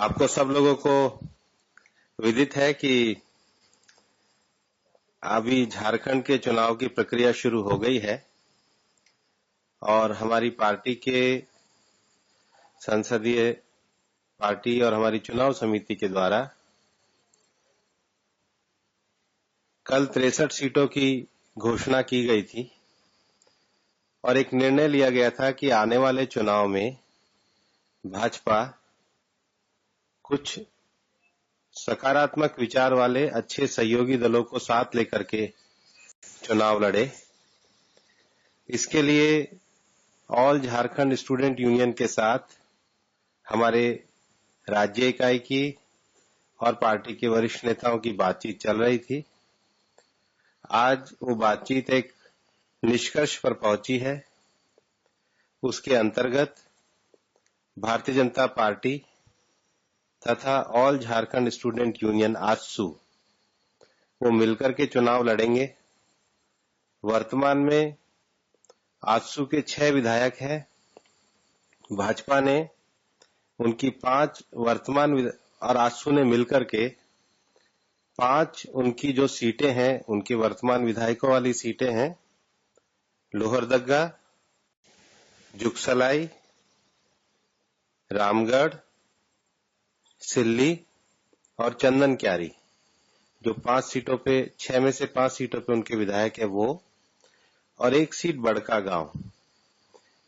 आपको सब लोगों को विदित है कि अभी झारखंड के चुनाव की प्रक्रिया शुरू हो गई है और हमारी पार्टी के संसदीय पार्टी और हमारी चुनाव समिति के द्वारा कल 63 सीटों की घोषणा की गई थी और एक निर्णय लिया गया था कि आने वाले चुनाव में भाजपा कुछ सकारात्मक विचार वाले अच्छे सहयोगी दलों को साथ लेकर के चुनाव लड़े। इसके लिए ऑल झारखंड स्टूडेंट यूनियन के साथ हमारे राज्य इकाई की और पार्टी के वरिष्ठ नेताओं की बातचीत चल रही थी। आज वो बातचीत एक निष्कर्ष पर पहुंची है। उसके अंतर्गत भारतीय जनता पार्टी तथा all Jharkhand student union AJSU वो मिलकर के चुनाव लड़ेंगे। वर्तमान में आजसू के 6 विधायक हैं। भाजपा ने उनकी 5 वर्तमान और आजसू ने मिलकर के 5 उनकी जो सीटें हैं, उनके वर्तमान विधायकों वाली सीटें हैं, लोहरदगा, जुगसलाई, रामगढ़, सिल्ली और चंदन क्यारी, जो 5 सीटों पे 6 में से 5 सीटों पे उनके विधायक है वो, और एक सीट बड़का गांव।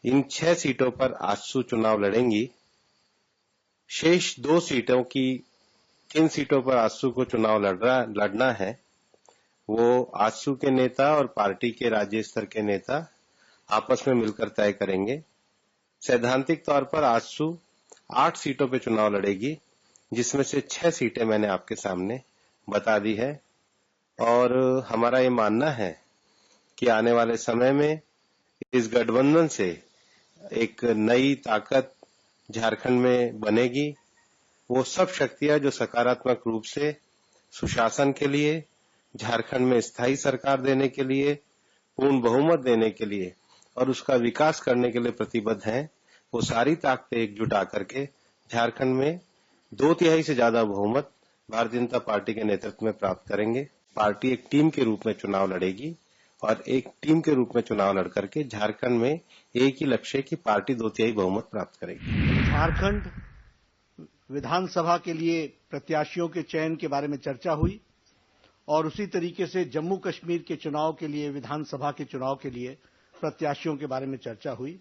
इन 6 सीटों पर आजसू चुनाव लड़ेंगी। शेष 2 सीटों की किन सीटों पर आजसू को चुनाव लड़ना है वो आजसू के नेता और पार्टी के राज्य स्तर के नेता आपस में मिलकर तय करेंगे। सैद्धांतिक तौर पर आजसू 8 सीटों पे चुनाव लड़ेगी, जिसमें से 6 सीटें मैंने आपके सामने बता दी है और हमारा ये मानना है कि आने वाले समय में इस गठबंधन से एक नई ताकत झारखंड में बनेगी। वो सब शक्तियां जो सकारात्मक रूप से सुशासन के लिए, झारखंड में स्थायी सरकार देने के लिए, पूर्ण बहुमत देने के लिए और उसका विकास करने के लिए प्रतिबद्ध हैं, वो सारी ताकतें एकजुट आकर के झारखंड में 2/3 से ज्यादा बहुमत भारतीय जनता पार्टी के नेतृत्व में प्राप्त करेंगे। पार्टी एक टीम के रूप में चुनाव लड़ेगी और एक टीम के रूप में चुनाव लड़ करके झारखंड में एक ही लक्ष्य की पार्टी 2/3 बहुमत प्राप्त करेगी। झारखंड विधानसभा के लिए प्रत्याशियों के चयन के बारे में चर्चा हुई और उसी तरीके से जम्मू कश्मीर के चुनाव के लिए, विधानसभा के चुनाव के लिए प्रत्याशियों के बारे में चर्चा हुई।